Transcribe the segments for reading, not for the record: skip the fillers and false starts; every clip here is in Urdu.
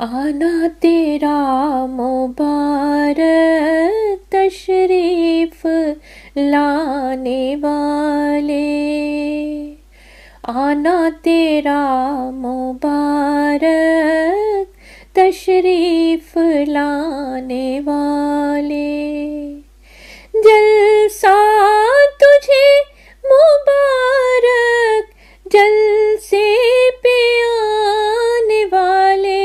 آنا تیرا مبارک تشریف لانے والے، آنا تیرا مبارک تشریف لانے والے، جلسہ تجھے مبارک جلسے پہ آنے والے،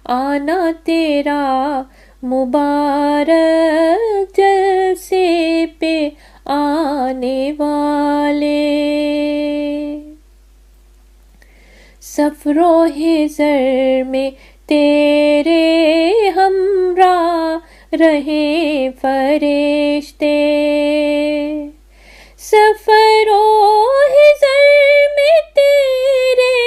آنا تیرا مبارک جلسے پہ آنے والے، سفر و حضر میں تیرے ہمراہ رہیں فرشتے، سفر و حضر میں تیرے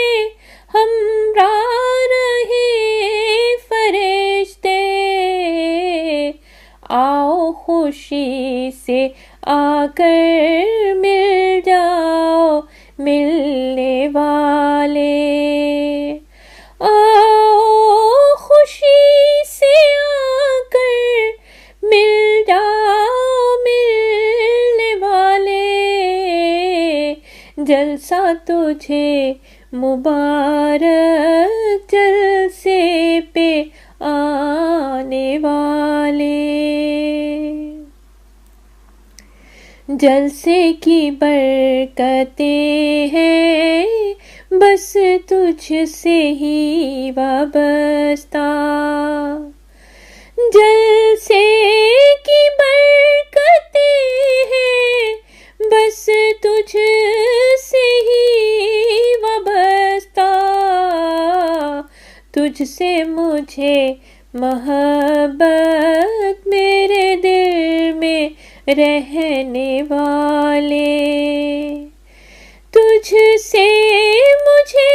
ہمراہ رہیں فرشتے، آؤ خوشی سے آ کر مل جاؤ ملنے والے، آؤ خوشی سے آ کر مل جاؤ ملنے والے، جلسہ تجھے مبارک جلسے پہ آنے والے، جلسے کی برکتیں ہیں بس تجھ سے ہی وابستہ، جلسے کی برکتیں ہیں بس تجھ سے ہی وابستہ، تجھ سے مجھے محبت میرے دل میں رہنے والے، تجھ سے مجھے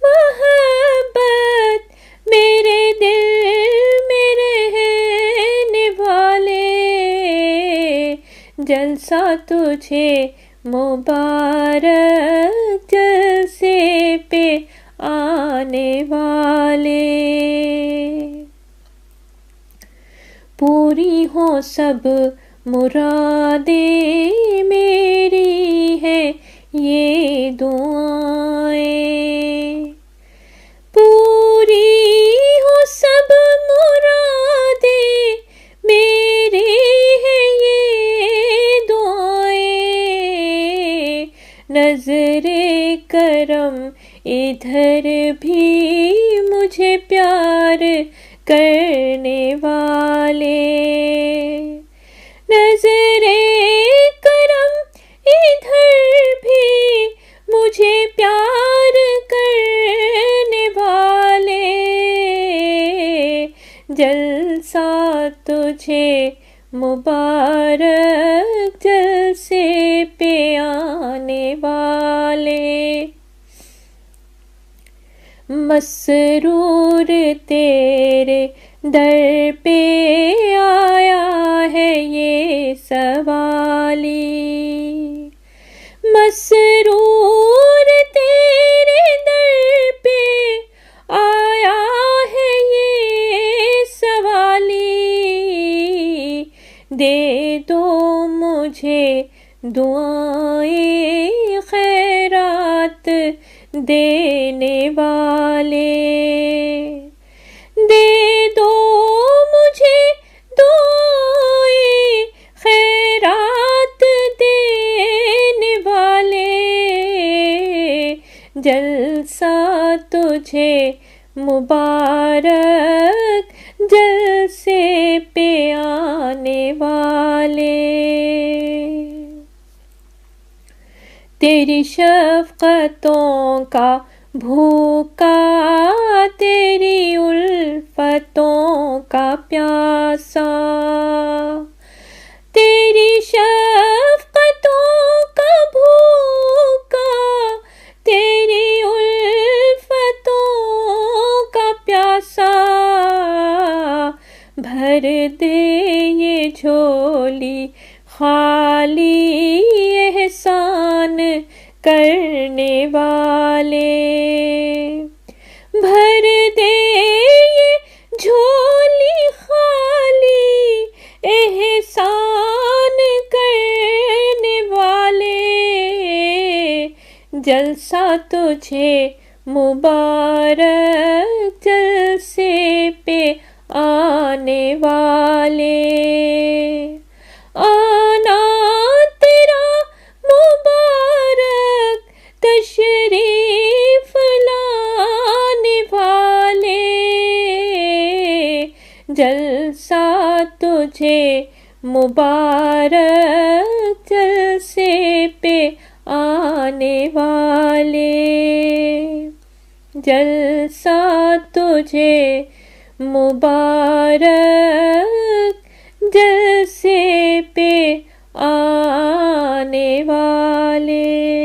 محبت میرے دل میں رہنے والے، جلسہ تجھے مبارک جلسے پہ آنے والے، پوری ہوں سب مرادیں میری ہیں یہ دعائیں، پوری ہوں سب مرادیں میری ہیں یہ دعائیں، نظر کرم ادھر بھی مجھے پیار کرنے والے، نظر کرم ادھر بھی مجھے پیار کرنے والے، جلسہ تجھے مبارک جلسے پہ آنے والے، مسرور تیرے در پہ آیا ہے یہ سوالی، مسرور تیرے در پہ آیا ہے یہ سوالی، دے دو مجھے دعائیں خیرات دینے والے، دے دو مجھے دعائیں خیرات دینے والے، جلسہ تجھے مبارک جلسے پہ آنے والے، تیری شفقتوں کا بھوکا تیری الفتوں کا پیاسا، تیری شفقتوں کا بھوکا تیری الفتوں کا پیاسا، بھر دے یہ جھولی خالی احسان کرنے والے، بھر دے یہ جھولی خالی احسان کرنے والے، جلسہ تجھے مبارک جلسے پہ آنے والے، آنا تیرا مبارک تشریف لانے والے، جلسہ تجھے مبارک جلسے پہ آنے والے، جلسہ تجھے مبارک جلسے پہ آنے والے۔